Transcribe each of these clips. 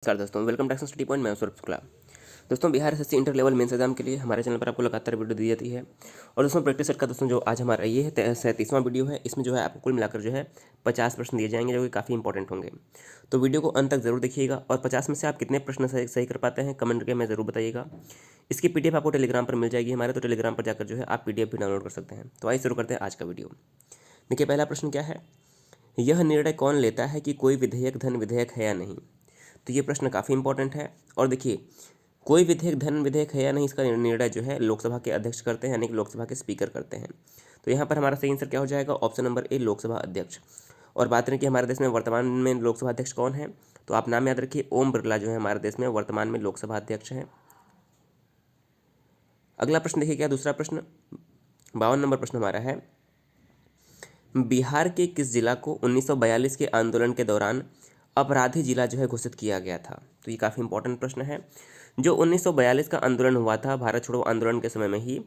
नमस्कार दोस्तों, welcome to study point. मैं सौरभ शुक्ला। दोस्तों, Bihar SSC inter level mains exam के लिए हमारे चैनल पर आपको लगातार वीडियो दी जाती है। और दोस्तों, प्रैक्टिस सेट का दोस्तों जो आज हमारा ये है 37वां वीडियो है। इसमें जो है आपको कुल मिलाकर जो है 50 प्रश्न दिए जाएंगे, जो कि काफ़ी इंपॉर्टेंट होंगे। तो वीडियो को अंत तक जरूर देखिएगा और 50 में से आप कितने प्रश्न सही कर पाते हैं कमेंट करके हमें जरूर बताइएगा। इसकी पीडीएफ आपको टेलीग्राम पर मिल जाएगी हमारे, तो टेलीग्राम पर जाकर जो है आप पीडीएफ भी डाउनलोड कर सकते हैं। तो आइए शुरू करते हैं आज का वीडियो। देखिए, पहला प्रश्न क्या है, यह निर्णय कौन लेता है कि कोई विधेयक धन विधेयक है या नहीं। तो ये प्रश्न काफ़ी इंपॉर्टेंट है। और देखिए, कोई विधेयक धन विधेयक है या नहीं, इसका निर्णय जो है लोकसभा के अध्यक्ष करते हैं, यानी कि लोकसभा के स्पीकर करते हैं। तो यहाँ पर हमारा सही आंसर क्या हो जाएगा, ऑप्शन नंबर ए, लोकसभा अध्यक्ष। और बात करें कि हमारे देश में वर्तमान में लोकसभा अध्यक्ष कौन है, तो आप नाम याद रखिए, ओम बिरला जो है हमारे देश में वर्तमान में लोकसभा अध्यक्ष हैं। अगला प्रश्न देखिए, क्या दूसरा प्रश्न 52 नंबर प्रश्न हमारा है, बिहार के किस जिला को 1942 के आंदोलन के दौरान अपराधी जिला जो है घोषित किया गया था। तो ये काफ़ी इंपॉर्टेंट प्रश्न है। जो 1942 का आंदोलन हुआ था, भारत छोड़ो आंदोलन के समय में ही,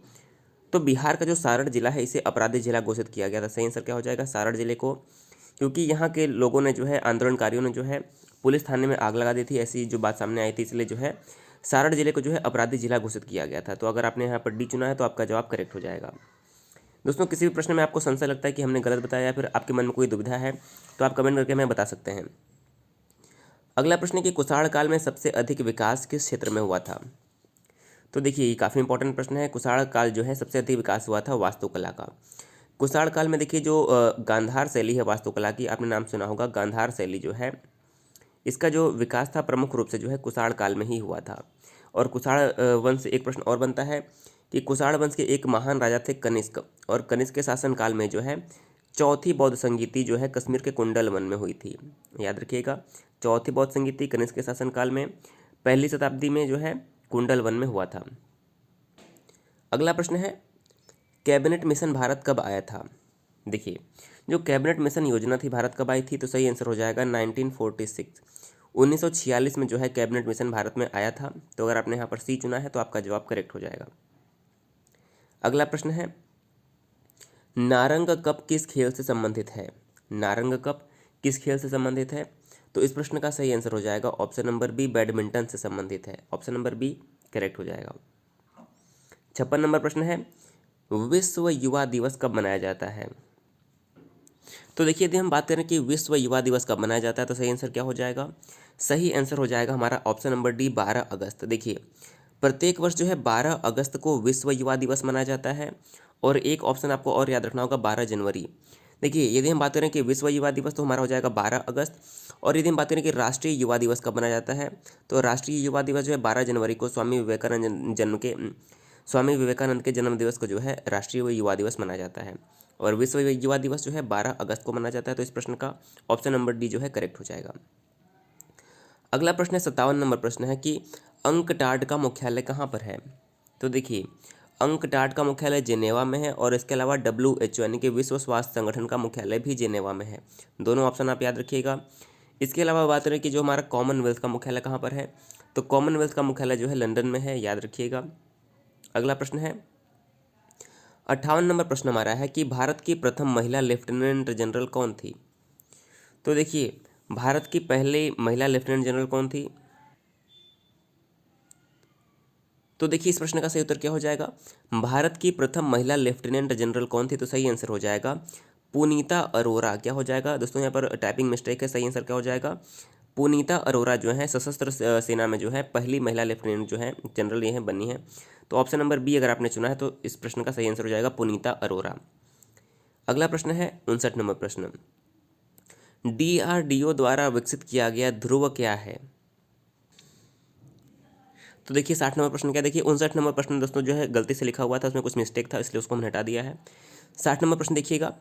तो बिहार का जो सारण जिला है इसे अपराधी जिला घोषित किया गया था। सही आंसर क्या हो जाएगा, सारण जिले को, क्योंकि यहाँ के लोगों ने जो है, आंदोलनकारियों ने जो है पुलिस थाने में आग लगा दी थी, ऐसी जो बात सामने आई थी, इसलिए जो है सारण जिले को जो है अपराधी जिला घोषित किया गया था। तो अगर आपने यहाँ पर डी चुना है तो आपका जवाब करेक्ट हो जाएगा। दोस्तों, किसी भी प्रश्न में आपको संशय लगता है कि हमने गलत बताया या फिर आपके मन में कोई दुविधा है, तो आप कमेंट करके हमें बता सकते हैं। अगला प्रश्न है कि कुषाण काल में सबसे अधिक विकास किस क्षेत्र में हुआ था। तो देखिए, ये काफ़ी इंपॉर्टेंट प्रश्न है। कुषाण काल जो है सबसे अधिक विकास हुआ था वास्तुकला का। कुषाण काल में देखिए, जो गांधार शैली है वास्तुकला की, आपने नाम सुना होगा, गांधार शैली जो है इसका जो विकास था प्रमुख रूप से जो है कुषाण काल में ही हुआ था। और कुषाण वंश, एक प्रश्न और बनता है कि कुषाण वंश के एक महान राजा थे कनिष्क, और कनिष्क के शासनकाल में जो है चौथी बौद्ध संगीति जो है कश्मीर के कुंडल वन में हुई थी। याद रखिएगा, चौथी बौद्ध संगीति कनिष्क के शासनकाल में पहली शताब्दी में जो है कुंडल वन में हुआ था। अगला प्रश्न है, कैबिनेट मिशन भारत कब आया था। देखिए, जो कैबिनेट मिशन योजना थी भारत कब आई थी, तो सही आंसर हो जाएगा 1946, 1946 में जो है कैबिनेट मिशन भारत में आया था। तो अगर आपने यहाँ पर सी चुना है तो आपका जवाब करेक्ट हो जाएगा। अगला प्रश्न है, नारंग कप किस खेल से संबंधित है। नारंग कप किस खेल से संबंधित है, तो इस प्रश्न का सही आंसर हो जाएगा ऑप्शन नंबर बी, बैडमिंटन से संबंधित है। ऑप्शन नंबर बी करेक्ट हो जाएगा। 56 नंबर प्रश्न है, विश्व युवा दिवस कब मनाया जाता है। तो देखिए, यदि हम बात करें कि विश्व युवा दिवस कब मनाया जाता है, तो सही आंसर क्या हो जाएगा, सही आंसर हो जाएगा हमारा ऑप्शन नंबर डी, 12 अगस्त। देखिए, प्रत्येक वर्ष जो है 12 अगस्त को विश्व युवा दिवस मनाया जाता है। और एक ऑप्शन आपको और याद रखना होगा, 12 जनवरी। देखिए, यदि हम बात करें कि विश्व युवा दिवस, तो हमारा हो जाएगा 12 अगस्त। और यदि हम बात करें कि राष्ट्रीय युवा दिवस कब मनाया जाता है, तो राष्ट्रीय युवा दिवस जो है 12 जनवरी को स्वामी विवेकानंद के जन्म दिवस को जो है राष्ट्रीय युवा दिवस मनाया जाता है। और विश्व युवा दिवस जो है 12 अगस्त को मनाया जाता है। तो इस प्रश्न का ऑप्शन नंबर डी जो है करेक्ट हो जाएगा। अगला प्रश्न है, 57 नंबर प्रश्न है कि अंकटाड का मुख्यालय कहाँ पर है। तो देखिए, अंकटाड का मुख्यालय जेनेवा में है, और इसके अलावा WHO यानी कि विश्व स्वास्थ्य संगठन का मुख्यालय भी जेनेवा में है। दोनों ऑप्शन आप याद रखिएगा। इसके अलावा बात करें कि जो हमारा कॉमनवेल्थ का मुख्यालय कहाँ पर है, तो कॉमनवेल्थ का मुख्यालय जो है लंदन में है, याद रखिएगा। अगला प्रश्न है, 58 नंबर प्रश्न हमारा है कि भारत की प्रथम महिला लेफ्टिनेंट जनरल कौन थी। तो देखिए, भारत की पहली महिला लेफ्टिनेंट जनरल कौन थी, तो देखिए इस प्रश्न का सही उत्तर क्या हो जाएगा, भारत की प्रथम महिला लेफ्टिनेंट जनरल कौन थी, तो सही आंसर हो जाएगा पुनीता अरोरा। क्या हो जाएगा दोस्तों, यहाँ पर टाइपिंग मिस्टेक है, सही आंसर क्या हो जाएगा, पुनीता अरोरा जो है सशस्त्र सेना में जो है पहली महिला लेफ्टिनेंट जो है जनरल ये है बनी है। तो ऑप्शन नंबर बी अगर आपने चुना है तो इस प्रश्न का सही आंसर हो जाएगा पुनीता अरोरा। अगला प्रश्न है 59 नंबर प्रश्न, DRDO द्वारा विकसित किया गया ध्रुव क्या है। तो देखिए 60 नंबर प्रश्न क्या, देखिए 59 नंबर प्रश्न दोस्तों जो है गलती से लिखा हुआ था, उसमें कुछ मिस्टेक था, इसलिए उसको हमने हटा दिया है। 60 नंबर प्रश्न देखिएगा,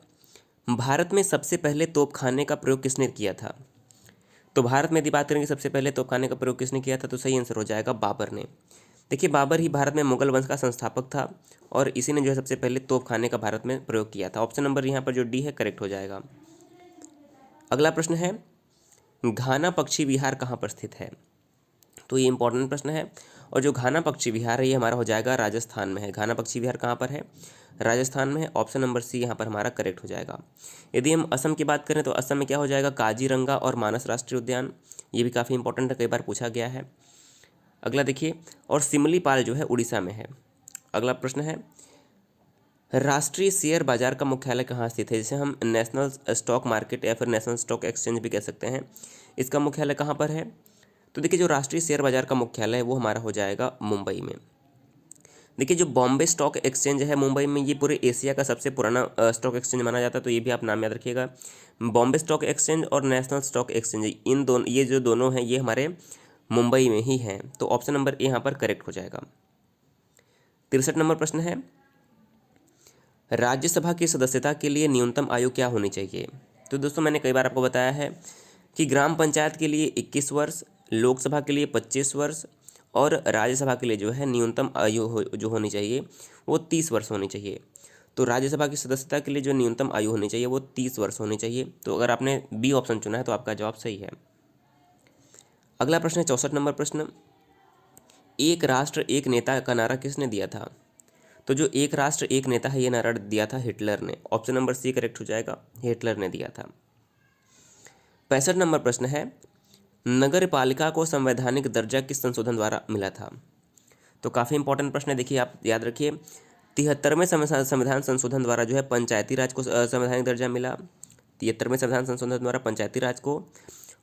भारत में सबसे पहले तोपखाने का प्रयोग किसने किया था। तो भारत में यदि बात करेंगे सबसे पहले तोपखाने का प्रयोग किसने किया था, तो सही आंसर हो जाएगा बाबर ने। देखिए, बाबर ही भारत में मुगल वंश का संस्थापक था, और इसी ने जो है सबसे पहले तोपखाने का भारत में प्रयोग किया था। ऑप्शन नंबर यहाँ पर जो डी है करेक्ट हो जाएगा। अगला प्रश्न है, घाना पक्षी विहार कहाँ पर स्थित है। तो ये इंपॉर्टेंट प्रश्न है, और जो घाना पक्षी विहार है ये हमारा हो जाएगा राजस्थान में है। घाना पक्षी विहार कहाँ पर है, राजस्थान में है। ऑप्शन नंबर सी यहाँ पर हमारा करेक्ट हो जाएगा। यदि हम असम की बात करें तो असम में क्या हो जाएगा, काजीरंगा और मानस राष्ट्रीय उद्यान। ये भी काफ़ी इंपॉर्टेंट है, कई बार पूछा गया है। अगला देखिए, और सिमलीपाल जो है उड़ीसा में है। अगला प्रश्न है, राष्ट्रीय शेयर बाजार का मुख्यालय कहाँ स्थित है, जिसे हम नेशनल स्टॉक मार्केट या फिर नेशनल स्टॉक एक्सचेंज भी कह सकते हैं। इसका मुख्यालय कहाँ पर है? तो देखिए, जो राष्ट्रीय शेयर बाजार का मुख्यालय है वो हमारा हो जाएगा मुंबई में। देखिए, जो बॉम्बे स्टॉक एक्सचेंज है मुंबई में, ये पूरे एशिया का सबसे पुराना स्टॉक एक्सचेंज माना जाता है, तो ये भी आप नाम याद रखिएगा। बॉम्बे स्टॉक एक्सचेंज और नेशनल स्टॉक एक्सचेंज, इन दोनों, ये जो दोनों हैं ये हमारे मुंबई में ही हैं। तो ऑप्शन नंबर ए यहाँ पर करेक्ट हो जाएगा। 63 नंबर प्रश्न है, राज्यसभा की सदस्यता के लिए न्यूनतम आयु क्या होनी चाहिए? तो दोस्तों, मैंने कई बार आपको बताया है कि ग्राम पंचायत के लिए 21 वर्ष, लोकसभा के लिए 25 वर्ष और राज्यसभा के लिए जो है न्यूनतम आयु जो होनी चाहिए वो 30 वर्ष होनी चाहिए। तो राज्यसभा की सदस्यता के लिए जो न्यूनतम आयु होनी चाहिए वो 30 वर्ष होनी चाहिए। तो अगर आपने बी ऑप्शन चुना है तो आपका जवाब सही है। अगला प्रश्न है 64 नंबर प्रश्न, एक राष्ट्र एक नेता का नारा किसने दिया था? तो जो एक राष्ट्र एक नेता है ये नारा दिया था हिटलर ने। ऑप्शन नंबर सी करेक्ट हो जाएगा, हिटलर ने दिया था। 65 नंबर प्रश्न है, नगर पालिका को संवैधानिक दर्जा किस संशोधन द्वारा मिला था? तो काफ़ी इंपॉर्टेंट प्रश्न है, देखिए आप याद रखिए। 73वें संविधान संशोधन द्वारा जो है पंचायती राज को संवैधानिक दर्जा मिला। 73वें संविधान संशोधन द्वारा पंचायती राज को,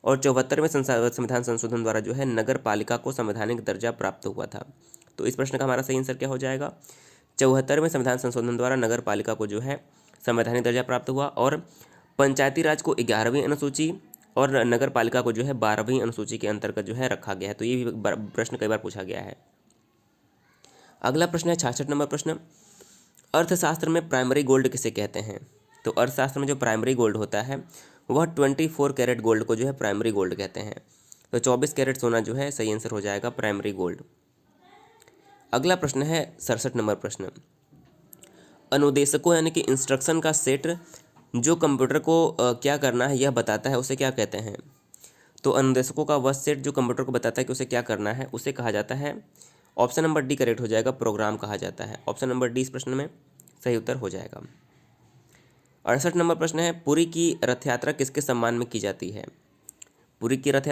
और 74वें संविधान संशोधन द्वारा जो है नगर पालिका को संवैधानिक दर्जा प्राप्त हुआ था। तो इस प्रश्न का हमारा सही आंसर क्या हो जाएगा? 74वें संविधान संशोधन द्वारा नगर पालिका को जो है संवैधानिक दर्जा प्राप्त हुआ, और पंचायती राज को 11वीं अनुसूची और नगर पालिका को जो है 12वीं अनुसूची के अंतर्गत जो है रखा गया है। तो ये भी प्रश्न कई बार पूछा गया है। अगला प्रश्न है 66 नंबर प्रश्न, अर्थशास्त्र में प्राइमरी गोल्ड किसे कहते हैं? तो अर्थशास्त्र में जो प्राइमरी गोल्ड होता है वह 24 कैरेट गोल्ड को जो है प्राइमरी गोल्ड कहते हैं। तो 24 कैरेट सोना जो है सही आंसर हो जाएगा प्राइमरी गोल्ड। अगला प्रश्न है 67 नंबर प्रश्न, अनुदेशकों यानी कि इंस्ट्रक्शन का सेट जो कंप्यूटर को क्या करना है यह बताता है उसे क्या कहते हैं? तो अनुदेशकों का वह सेट जो कंप्यूटर को बताता है कि उसे क्या करना है उसे कहा जाता है, ऑप्शन नंबर डी करेक्ट हो जाएगा, प्रोग्राम कहा जाता है। ऑप्शन नंबर डी इस प्रश्न में सही उत्तर हो जाएगा। 68 नंबर प्रश्न है, पुरी की रथ यात्रा किसके सम्मान में की जाती है? पुरी की रथ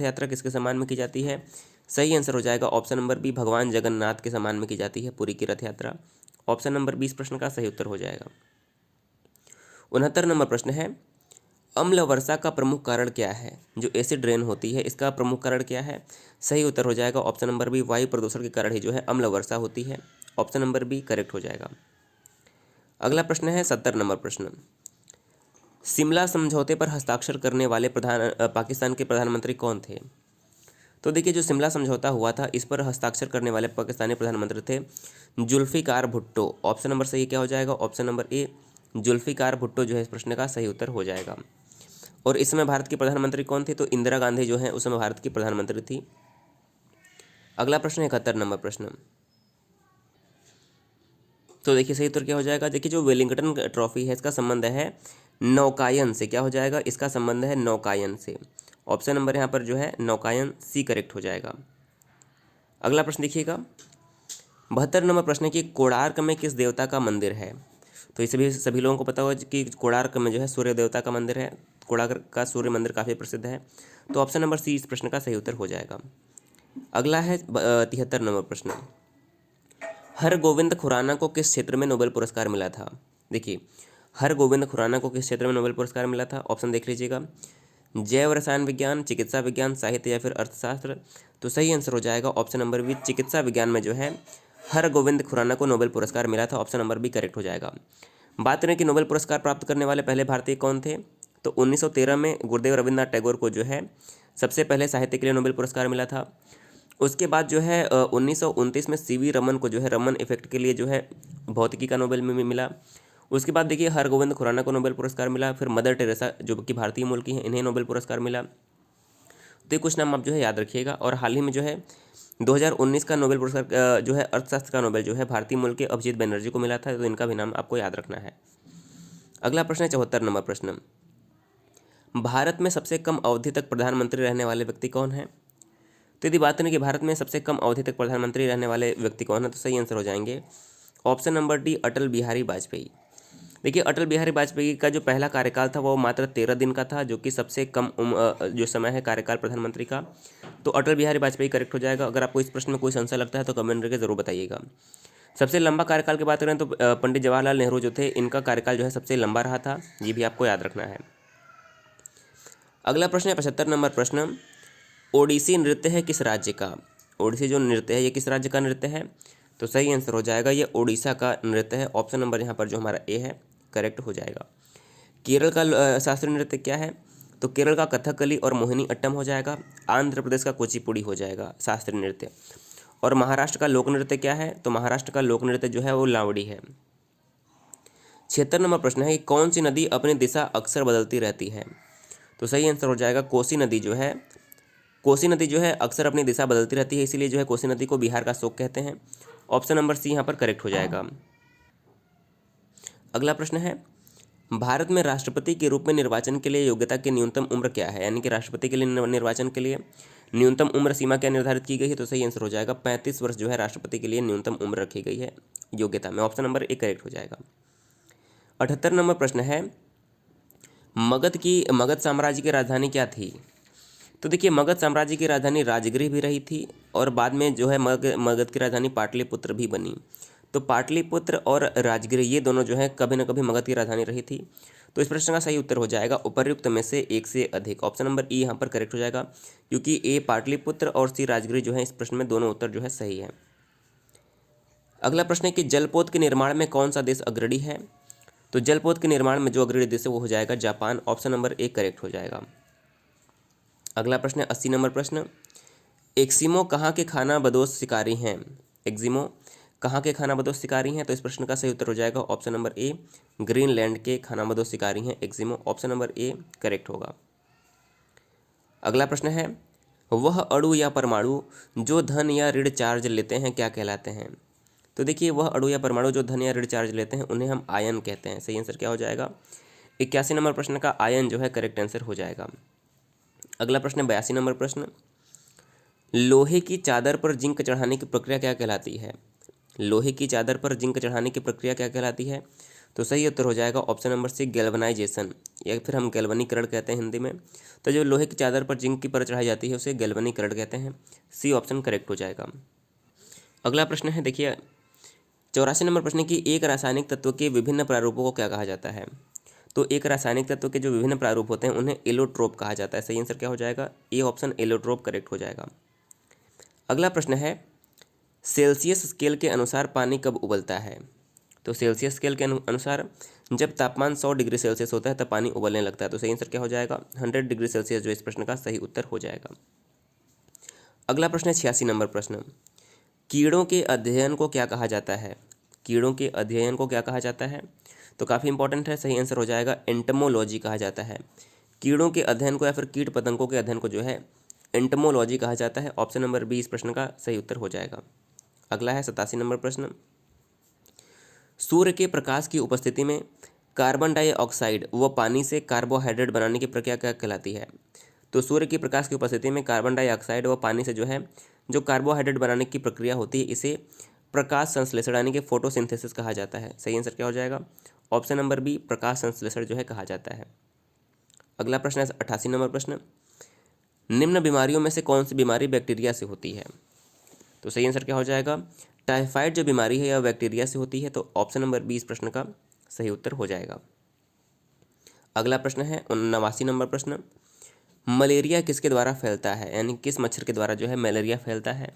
यात्रा किसके सम्मान में की जाती है? सही आंसर हो जाएगा ऑप्शन नंबर बी, भगवान जगन्नाथ के सम्मान में की जाती है पुरी की रथ यात्रा। ऑप्शन नंबर 20 प्रश्न का सही उत्तर हो जाएगा। 69 नंबर प्रश्न है, अम्ल वर्षा का प्रमुख कारण क्या है? जो एसिड रेन होती है इसका प्रमुख कारण क्या है? सही उत्तर हो जाएगा ऑप्शन नंबर बी, वायु प्रदूषण के कारण ही जो है अम्ल वर्षा होती है। ऑप्शन नंबर बी करेक्ट हो जाएगा। अगला प्रश्न है 70 नंबर प्रश्न, शिमला समझौते पर हस्ताक्षर करने वाले पाकिस्तान के प्रधानमंत्री कौन थे? तो देखिए, जो शिमला समझौता हुआ था इस पर हस्ताक्षर करने वाले पाकिस्तानी प्रधानमंत्री थे जुल्फिकार भुट्टो। ऑप्शन नंबर सही क्या हो जाएगा? Option number A, Zulfikar Bhutto जो है इस प्रश्न का सही उत्तर हो जाएगा। और इस समय भारत की प्रधानमंत्री कौन थी? तो इंदिरा गांधी जो है उस समय भारत की प्रधानमंत्री थी। अगला प्रश्न 71 नंबर प्रश्न, तो देखिए सही उत्तर क्या हो जाएगा? देखिए, जो वेलिंगटन ट्रॉफी है इसका संबंध है नौकायन से। क्या हो जाएगा? इसका संबंध है नौकायन से। ऑप्शन नंबर यहाँ पर जो है नौकायन, सी करेक्ट हो जाएगा। अगला प्रश्न देखिएगा 72 नंबर प्रश्न है कि कोणार्क में किस देवता का मंदिर है? तो इसे भी सभी लोगों को पता होगा कि कोणार्क में जो है सूर्य देवता का मंदिर है। कोणार्क का सूर्य मंदिर काफ़ी प्रसिद्ध है। तो ऑप्शन नंबर सी इस प्रश्न का सही उत्तर हो जाएगा। अगला है 73 नंबर प्रश्न, हरगोविंद खुराना को किस क्षेत्र में नोबेल पुरस्कार मिला था? देखिए, हरगोविंद खुराना को किस क्षेत्र में नोबेल पुरस्कार मिला था? ऑप्शन देख लीजिएगा, जैव रसायन विज्ञान, चिकित्सा विज्ञान, साहित्य या फिर अर्थशास्त्र। तो सही आंसर हो जाएगा ऑप्शन नंबर बी, चिकित्सा विज्ञान में जो है हरगोविंद खुराना को नोबेल पुरस्कार मिला था। ऑप्शन नंबर बी करेक्ट हो जाएगा। बात करें कि नोबेल पुरस्कार प्राप्त करने वाले पहले भारतीय कौन थे? तो 1913 में गुरुदेव रविन्द्रनाथ टैगोर को जो है सबसे पहले साहित्य के लिए नोबेल पुरस्कार मिला था। उसके बाद जो है 1929 में सीवी रमन को जो है रमन इफेक्ट के लिए जो है भौतिकी का नोबेल में मिला। उसके बाद देखिए हरगोविंद खुराना को नोबेल पुरस्कार मिला। फिर मदर टेरेसा जो कि भारतीय मूल की हैं इन्हें नोबेल पुरस्कार मिला। तो ये कुछ नाम आप जो है याद रखिएगा। और हाल ही में जो है 2019 का नोबेल पुरस्कार जो है अर्थशास्त्र का नोबेल जो है भारतीय मूल के अभिजीत बनर्जी को मिला था। तो इनका भी नाम आपको याद रखना है। अगला प्रश्न है 74 नंबर प्रश्न, भारत में सबसे कम अवधि तक प्रधानमंत्री रहने वाले व्यक्ति कौन है? तो यदि बात करें कि भारत में सबसे कम अवधि तक प्रधानमंत्री रहने वाले व्यक्ति कौन है तो सही आंसर हो जाएंगे option number D, Atal Bihari Vajpayee. देखिए अटल बिहारी वाजपेयी का जो पहला कार्यकाल था वो मात्र 13 दिन का था, जो कि सबसे कम जो समय है कार्यकाल प्रधानमंत्री का। तो अटल बिहारी वाजपेयी करेक्ट हो जाएगा। अगर आपको इस प्रश्न में कोई संशय लगता है तो कमेंट करके जरूर बताइएगा। सबसे लंबा कार्यकाल की बात करें तो पंडित जवाहरलाल नेहरू जो थे, इनका कार्यकाल जो है सबसे लंबा रहा था, ये भी आपको याद रखना है। अगला प्रश्न है 75 नंबर प्रश्न, ओडिसी नृत्य है किस राज्य का? ओडिसी जो नृत्य है ये किस राज्य का नृत्य है? तो सही आंसर हो जाएगा ये उड़ीसा का नृत्य है। ऑप्शन नंबर यहाँ पर जो हमारा ए है करेक्ट हो जाएगा। केरल का शास्त्रीय नृत्य क्या है? तो केरल का कथकली और मोहिनी अट्टम हो जाएगा। आंध्र प्रदेश का कुचिपुड़ी हो जाएगा शास्त्रीय नृत्य। और महाराष्ट्र का लोक नृत्य क्या है? तो महाराष्ट्र का लोक नृत्य जो है वो लावड़ी है। 76 नंबर प्रश्न है कि कौन सी नदी अपनी दिशा अक्सर बदलती रहती है? तो सही आंसर हो जाएगा कोसी नदी जो है। कोसी नदी जो है अक्सर अपनी दिशा बदलती रहती है, इसीलिए जो है कोसी नदी को बिहार का शोक कहते हैं। ऑप्शन नंबर सी यहाँ पर करेक्ट हो जाएगा। अगला प्रश्न है, भारत में राष्ट्रपति के रूप में निर्वाचन के लिए योग्यता की न्यूनतम उम्र क्या है? यानी कि राष्ट्रपति के लिए निर्वाचन के लिए न्यूनतम उम्र सीमा क्या निर्धारित की गई है? तो सही आंसर हो जाएगा 35 वर्ष जो है राष्ट्रपति के लिए न्यूनतम उम्र रखी गई है योग्यता में। ऑप्शन नंबर ए करेक्ट हो जाएगा। 78 नंबर प्रश्न है, मगध साम्राज्य की राजधानी क्या थी? तो देखिए मगध साम्राज्य की राजधानी राजगृह भी रही थी और बाद में जो है मगध की राजधानी पाटलिपुत्र भी बनी। तो पाटलिपुत्र और राजगृह ये दोनों जो है कभी न कभी मगध की राजधानी रही थी। तो इस प्रश्न का सही उत्तर हो जाएगा उपर्युक्त में से एक से अधिक। ऑप्शन नंबर ई यहाँ पर करेक्ट हो जाएगा, क्योंकि ए पाटलिपुत्र और सी राजगृह जो है इस प्रश्न में दोनों उत्तर जो है सही है। अगला प्रश्न है कि जलपोत के निर्माण में कौन सा देश अग्रणी है? तो जलपोत के निर्माण में जो अग्रणी देश है वो हो जाएगा Japan. Option number A correct हो जाएगा। अगला प्रश्न है 80 नंबर प्रश्न, एक्सिमो कहाँ के खानाबदोश शिकारी हैं? एक्सिमो कहाँ के खानाबदोश शिकारी हैं? तो इस प्रश्न का सही उत्तर हो जाएगा ऑप्शन नंबर ए, ग्रीनलैंड के खानाबदोश शिकारी हैं एक्सिमो। ऑप्शन नंबर ए करेक्ट होगा। अगला प्रश्न है, वह अणु या परमाणु जो धन या ऋण चार्ज लेते हैं क्या कहलाते हैं? तो देखिए वह अणु या परमाणु जो धन या ऋण चार्ज लेते हैं उन्हें हम आयन कहते हैं। सही आंसर क्या हो जाएगा? 81 नंबर प्रश्न का आयन जो है करेक्ट आंसर हो जाएगा। अगला प्रश्न 82 नंबर प्रश्न, लोहे की चादर पर जिंक चढ़ाने की प्रक्रिया क्या कहलाती है? लोहे की चादर पर जिंक चढ़ाने की प्रक्रिया क्या कहलाती है? तो सही उत्तर हो जाएगा ऑप्शन नंबर सी, गैल्वनाइजेशन, या फिर हम गैल्वनीकरण कहते हैं हिंदी में। तो जो लोहे की चादर पर जिंक की परत चढ़ाई जाती है उसे गैल्वनीकरण कहते हैं। सी ऑप्शन करेक्ट हो जाएगा। अगला प्रश्न है देखिए 84 नंबर प्रश्न की एक रासायनिक तत्व के विभिन्न प्रारूपों को क्या कहा जाता है? तो एक रासायनिक तत्व के जो विभिन्न प्रारूप होते हैं उन्हें एलोट्रोप कहा जाता है। सही आंसर क्या हो जाएगा? ए ऑप्शन एलोट्रोप करेक्ट हो जाएगा। अगला प्रश्न है, सेल्सियस स्केल के अनुसार पानी कब उबलता है? तो सेल्सियस स्केल के अनुसार जब तापमान 100 डिग्री सेल्सियस होता है तब पानी उबलने लगता है। तो सही आंसर क्या हो जाएगा? 100 डिग्री सेल्सियस जो इस प्रश्न का सही उत्तर हो जाएगा। अगला प्रश्न है 86 नंबर प्रश्न, कीड़ों के अध्ययन को क्या कहा जाता है? कीड़ों के अध्ययन को क्या कहा जाता है? तो काफ़ी इंपॉर्टेंट है। सही आंसर हो जाएगा एंटमोलॉजी कहा जाता है। कीड़ों के अध्ययन को या फिर कीट पतंगों के अध्ययन को जो है एंटमोलॉजी कहा जाता है। ऑप्शन नंबर बी इस प्रश्न का सही उत्तर हो जाएगा। अगला है 87 नंबर प्रश्न, सूर्य के प्रकाश की उपस्थिति में कार्बन डाइऑक्साइड व पानी से कार्बोहाइड्रेट बनाने की प्रक्रिया क्या कहलाती है? तो सूर्य की प्रकाश की उपस्थिति में कार्बन डाइऑक्साइड व पानी से जो है जो कार्बोहाइड्रेट बनाने की प्रक्रिया होती है इसे प्रकाश संश्लेषण यानी कि फोटोसिंथेसिस कहा जाता है। सही आंसर क्या हो जाएगा? ऑप्शन नंबर बी, प्रकाश संश्लेषण जो है कहा जाता है। अगला प्रश्न है 88 नंबर प्रश्न, निम्न बीमारियों में से कौन सी बीमारी बैक्टीरिया से होती है? तो सही आंसर क्या हो जाएगा? टाइफाइड जो बीमारी है यह बैक्टीरिया से होती है। तो ऑप्शन नंबर बी इस प्रश्न का सही उत्तर हो जाएगा। अगला प्रश्न है 89 नंबर प्रश्न, मलेरिया किसके द्वारा फैलता है? यानी किस मच्छर के द्वारा जो है मलेरिया फैलता है?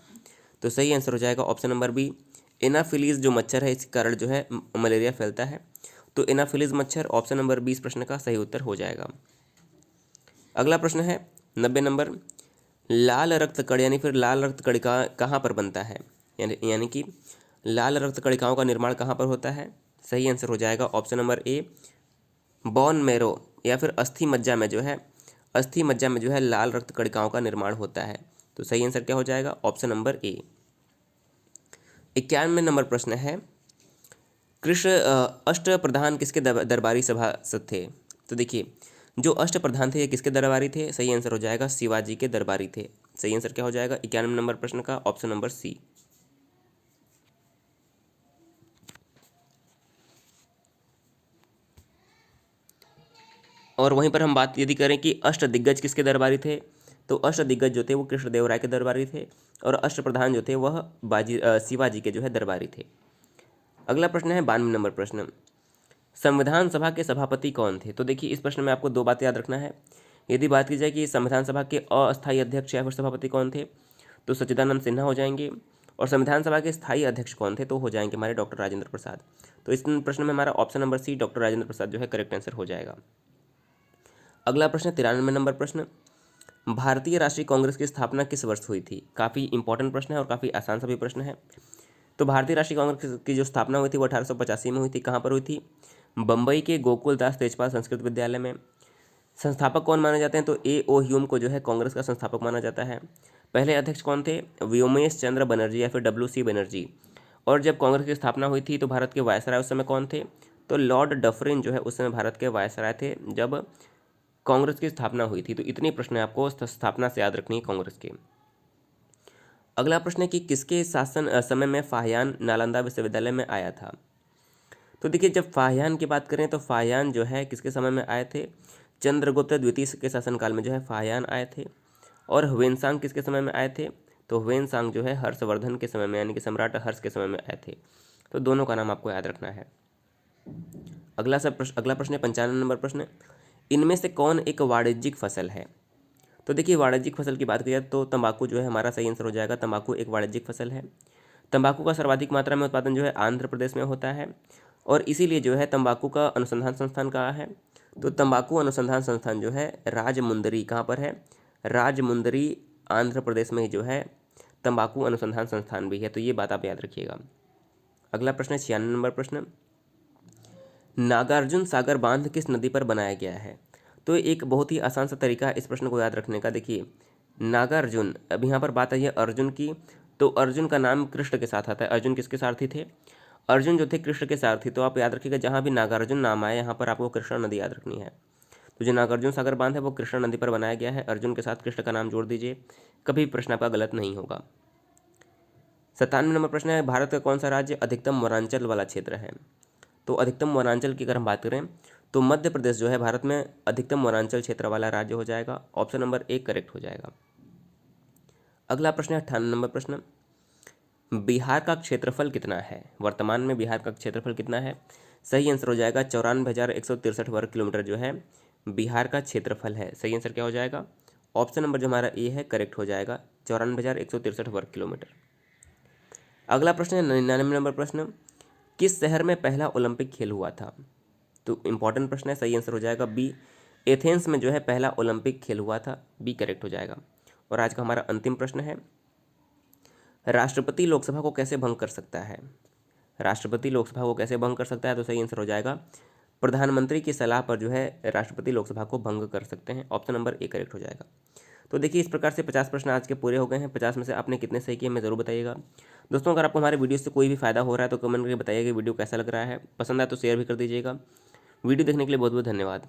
तो सही आंसर हो जाएगा ऑप्शन नंबर बी, एनाफिलीज जो मच्छर है इसके कारण जो है मलेरिया फैलता है। तो एनाफिलीज मच्छर। ऑप्शन नंबर बी इस प्रश्न का सही उत्तर हो जाएगा। अगला प्रश्न है 90 नंबर, लाल रक्त कण यानी फिर लाल रक्त कणिका कहाँ पर बनता है? यानी कि लाल रक्त कणिकाओं का निर्माण कहाँ पर होता है? सही आंसर हो जाएगा ऑप्शन नंबर ए, बोन मैरो या फिर अस्थि मज्जा में जो है अस्थि मज्जा में जो है लाल रक्त कणिकाओं का निर्माण होता है। तो सही आंसर क्या हो जाएगा? ऑप्शन नंबर ए। 91 नंबर प्रश्न है, कृष्ण अष्टप्रधान किसके दरबारी सभासद थे? तो देखिए जो अष्टप्रधान थे ये किसके दरबारी थे? सही आंसर हो जाएगा शिवाजी के दरबारी थे। सही आंसर क्या हो जाएगा 91 नंबर प्रश्न का? Option number C. और वहीं पर हम बात यदि करें कि अष्टदिग्गज किसके दरबारी थे, तो अष्टदिग्गज जो थे वो कृष्णदेवराय के दरबारी थे, और अष्टप्रधान जो थे वह शिवाजी के जो है दरबारी थे। अगला प्रश्न है 92 नंबर प्रश्न, संविधान सभा के सभापति कौन थे। तो देखिए इस प्रश्न में आपको दो बातें याद रखना है। यदि बात की जाए कि संविधान सभा के अस्थायी अध्यक्ष या फिर सभापति कौन थे, तो सच्चिदानंद सिन्हा हो जाएंगे, और संविधान सभा के स्थायी अध्यक्ष कौन थे, तो हो जाएंगे हमारे डॉक्टर राजेंद्र प्रसाद। तो इस प्रश्न में हमारा option number C doctor Rajendra Prasad जो है करेक्ट आंसर हो जाएगा। अगला प्रश्न 93 नंबर प्रश्न, भारतीय राष्ट्रीय कांग्रेस की स्थापना किस वर्ष हुई थी। काफ़ी इंपॉर्टेंट प्रश्न है और काफ़ी आसान सा भी प्रश्न है। तो भारतीय राष्ट्रीय कांग्रेस की जो स्थापना हुई थी वो 1885 में हुई थी। कहाँ पर हुई थी, बम्बई के गोकुलदास तेजपाल संस्कृत विद्यालय में। संस्थापक कौन माने जाते हैं, तो A.O. ह्यूम को जो है कांग्रेस का संस्थापक माना जाता है। पहले अध्यक्ष कौन थे, व्योमेश चंद्र बनर्जी या फिर W.C. बनर्जी। और जब कांग्रेस की स्थापना हुई थी तो भारत के वायसराय उस समय कौन थे, तो लॉर्ड डफरिन जो है उस समय भारत के वायसराय थे जब कांग्रेस की स्थापना हुई थी। तो इतनी प्रश्न आपको स्थापना से याद रखनी है कांग्रेस के। अगला प्रश्न है कि किसके शासन समय में फाहियान नालंदा विश्वविद्यालय में आया था। तो देखिए जब फाहियान की बात करें तो फाहियान जो है किसके समय में आए थे, चंद्रगुप्त द्वितीय के शासनकाल में जो है फाहियान आए थे। और ह्वेनसांग किसके समय में आए थे, तो ह्वेनसांग जो है हर्षवर्धन के समय में यानी कि सम्राट हर्ष के समय में आए थे। तो दोनों का नाम आपको याद रखना है। अगला प्रश्न है 95 नंबर प्रश्न, इनमें से कौन एक वाणिज्यिक फसल है। तो देखिए वाणिज्यिक फसल की बात करें तो तंबाकू जो है हमारा सही आंसर हो जाएगा। तंबाकू एक वाणिज्यिक फसल है। तंबाकू का सर्वाधिक मात्रा में उत्पादन जो है आंध्र प्रदेश में होता है, और इसीलिए जो है तंबाकू का अनुसंधान संस्थान कहाँ है, तो तंबाकू अनुसंधान संस्थान जो है राजमुंदरी, कहाँ पर है, राजमुंदरी आंध्र प्रदेश में ही जो है तंबाकू अनुसंधान संस्थान भी है। तो ये बात आप याद रखिएगा। अगला प्रश्न है 96 नंबर प्रश्न, नागार्जुन सागर बांध किस नदी पर बनाया गया है। तो एक बहुत ही आसान सा तरीका है इस प्रश्न को याद रखने का। देखिए नागार्जुन, अब यहाँ पर बात आई है अर्जुन की, तो अर्जुन का नाम कृष्ण के साथ आता है। अर्जुन किसके सारथी थे, अर्जुन जो थे कृष्ण के सारथी। तो आप याद रखिएगा जहाँ भी नागार्जुन नाम आए यहाँ पर आपको कृष्णा नदी याद रखनी है। तो जो नागार्जुन सागर बांध है वो कृष्णा नदी पर बनाया गया है। अर्जुन के साथ कृष्ण का नाम जोड़ दीजिए, कभी प्रश्न आपका गलत नहीं होगा। 97 नंबर प्रश्न है, भारत का कौन सा राज्य अधिकतम वनांचल वाला क्षेत्र है। तो अधिकतम वनांचल की अगर हम बात करें तो मध्य प्रदेश जो है भारत में अधिकतम वनांचल क्षेत्र वाला राज्य हो जाएगा। ऑप्शन नंबर 1 करेक्ट हो जाएगा। अगला प्रश्न है 98 नंबर प्रश्न, बिहार का क्षेत्रफल कितना है। वर्तमान में बिहार का क्षेत्रफल कितना है, सही आंसर हो जाएगा 94,163 वर्ग किलोमीटर जो है बिहार का क्षेत्रफल है। सही आंसर क्या हो जाएगा, ऑप्शन नंबर जो हमारा ए है करेक्ट हो जाएगा 94,163 वर्ग किलोमीटर। अगला प्रश्न है 99 नंबर प्रश्न, किस शहर में पहला ओलंपिक खेल हुआ था। तो इंपॉर्टेंट प्रश्न है, सही आंसर हो जाएगा बी, एथेंस में जो है पहला ओलंपिक खेल हुआ था। बी करेक्ट हो जाएगा। और आज का हमारा अंतिम प्रश्न है, राष्ट्रपति लोकसभा को कैसे भंग कर सकता है। राष्ट्रपति लोकसभा को कैसे भंग कर सकता है, तो सही आंसर हो जाएगा प्रधानमंत्री की सलाह पर जो है राष्ट्रपति लोकसभा को भंग कर सकते हैं। ऑप्शन नंबर ए करेक्ट हो जाएगा। तो देखिए इस प्रकार से 50 प्रश्न आज के पूरे हो गए हैं। 50 में से आपने कितने सही किए हमें ज़रूर बताइएगा। दोस्तों अगर आपको हमारे वीडियो से कोई भी फायदा हो रहा है तो कमेंट करके बताइएगा वीडियो कैसा लग रहा है। पसंद आए तो शेयर भी कर दीजिएगा। वीडियो देखने के लिए बहुत बहुत धन्यवाद।